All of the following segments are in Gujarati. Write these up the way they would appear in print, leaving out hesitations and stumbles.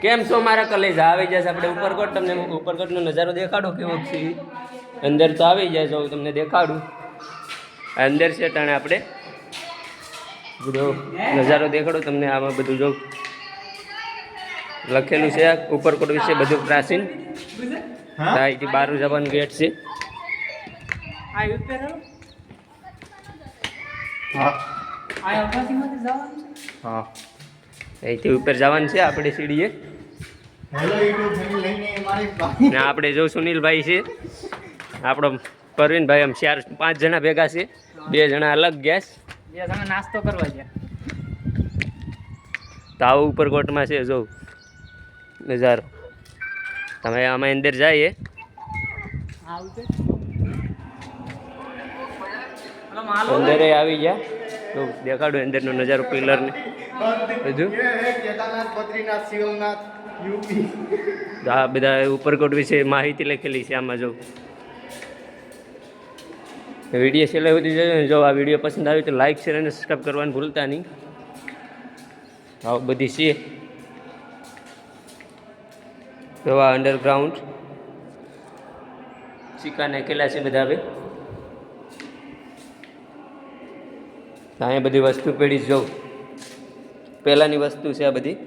કેમ છો મારા કલેજા? આવી જશે આપણે ઉપરકોટ. તમને ઉપરકોટનો નજારો દેખાડો કેવો છે. અંદર તો આવી જાય જો તમને દેખાડું. અંદર છે તાણે આપણે બધો નજારો દેખાડો તમને. આમાં બધું જો લખેલું છે ઉપરકોટ વિશે બધું પ્રાચીન. અહીંથી બહાર જવાનું ગેટ છે. અહીંથી ઉપર જવાનું છે આપણે સીડીએ. ને આપણે જો સુનિલભાઈ છે, આપણો પરવીનભાઈ, આમ 4-5 જણા ભેગા છે. 2 જણા અલગ ગયા, 2 જણા નાસ્તો કરવા ગયા. તો આવો ઉપરકોટમાં છે જો નજારો. તમે આમાં અંદર જઈએ અંદર આવી ગયા તો દેખાડું અંદરનો નજારો. પિલર ને બધું આ બધા ઉપરકોટ વિશે માહિતી લખેલી છે આમાં. જો વિડીયો છેલ્લે સુધી જોયો. જો આ વિડીયો પસંદ આવ્યો તો લાઈક, શેર અને સબસ્ક્રાઈબ કરવાનું ભૂલતા નહીં. આવું બધી છે તો આ અંડરગ્રાઉન્ડ સિક્કા નાખેલા છે બધા. હવે અહીંયા બધી વસ્તુ પડી જો પહેલાંની વસ્તુ છે આ બધી.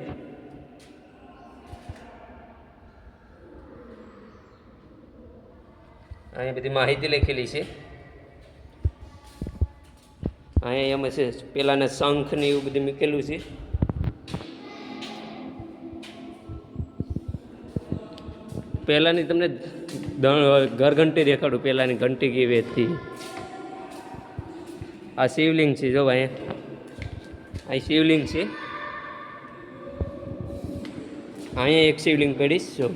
અહીંયા બધી માહિતી લખેલી છે. અહીંયા એમ છે પહેલાંના શંખ ને એવું બધું મૂકેલું છે. પહેલાંની તમને ઘરઘંટી દેખાડું. પહેલાંની ઘંટી કેવી હતી. આ શિવલિંગ છે જો અહીંયા. આ શિવલિંગ છે. અહીંયા એક શિવલિંગ પડીશ જો.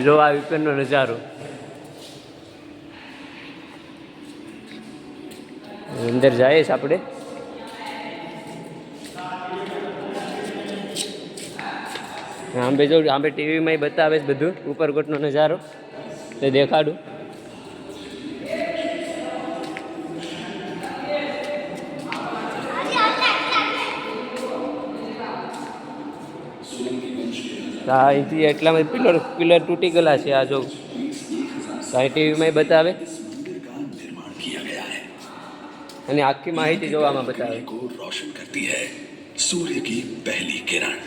જો આ ઉપરનો નજારો. અંદર જાય છે આપણે. આંબે જો આંબે ટીવીમાં બતાવે છે બધું ઉપરકોટનો નજારો. તે દેખાડું. અહીંથી એટલામાં પિલર તૂટી ગયેલા છે. આ જો અહીં ટીવીમાં બતાવે અને આખી માહિતી જોવામાં બતાવે. रोशन करती है सूर्य की पहली किरण.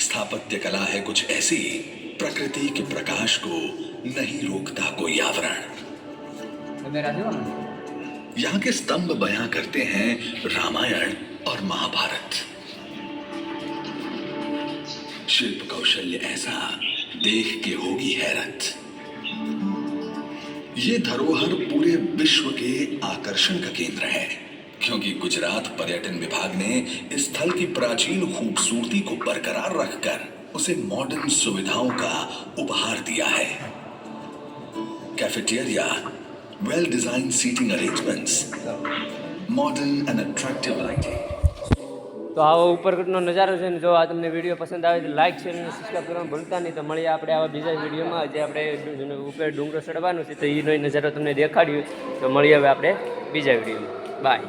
स्थापत्य कला है कुछ ऐसी, प्रकृति के प्रकाश को नहीं रोकता कोई आवरण. यहाँ के स्तंभ बयां करते हैं रामायण और महाभारत. शिल्प कौशल्य ऐसा देख के होगी हैरत. ये धरोहर पूरे विश्व के आकर्षण का केंद्र है, क्योंकि गुजरात पर्यटन विभाग ने इस स्थल की प्राचीन खूबसूरती को बरकरार रखकर उसे मॉडर्न सुविधाओं का उपहार दिया है. Cafeteria, well design seating arrangements, modern and attractive lighting. તો આવો ઉપરકોટનો નજારો છે ને. જો આ તમને વિડીયો પસંદ આવે તો લાઈક, શેર અને સબસ્ક્રાઈબ કરવાનું ભૂલતા નહીં. તો મળીએ આપણે આવા બીજા વિડીયોમાં. જે આપણે ઉપર ડુંગરો ચડવાનું છે તો એનો નજારો તમને દેખાડ્યો. તો મળીએ હવે આપણે બીજા વિડીયોમાં. બાય.